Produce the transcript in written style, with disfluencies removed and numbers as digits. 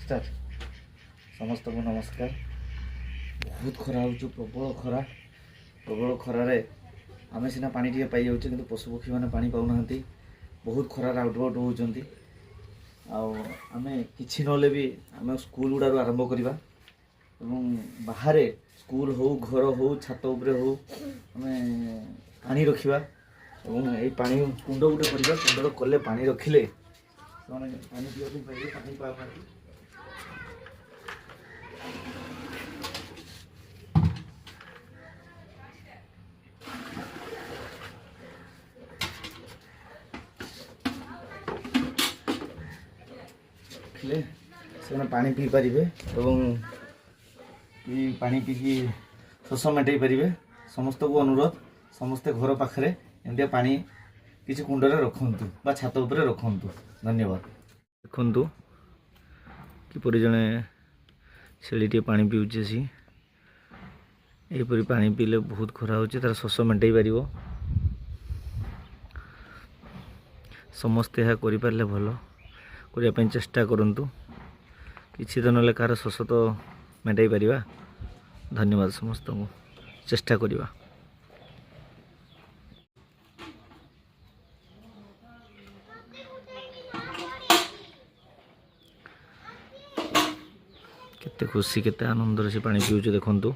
Start समस्त को नमस्कार। बहुत खरा हो प्रबल खरारे आम सीना पानी टे पाई जाऊे कि पशु पक्षी मैंने पानी पाऊना बहुत खरार आउटआउट होती आम कि भी आम स्कूल गुड़ा आरंभ करवा बाहर स्कूल हो घर हो छात उपरे हो आम पानी रखा और पानी कुंड गोटे करवा कुंड कले पानी रखिले पानी पीवा पाइबे पानी पाऊना से पानी पी पारे और पानी पीकी शोष मेटाई पारे। समस्त को अनुरोध समस्ते घर पाखे एमती पानी किसी कुंडरे रखु छात उपरे रखु। धन्यवाद। देखु किपरि जड़े छेलीटे पानी पीऊे सी यहपरी पानी पीले बहुत खरा हो तार शोष मेटाई पार। समस्ते यह करें भल करने चेष्टा करूँ किसी तो ना कार शोष तो मेटाई पार। धन्यवाद समस्त को चेष्टा करवा। केते खुशी केते आनंद से पानी पीऊे देखु।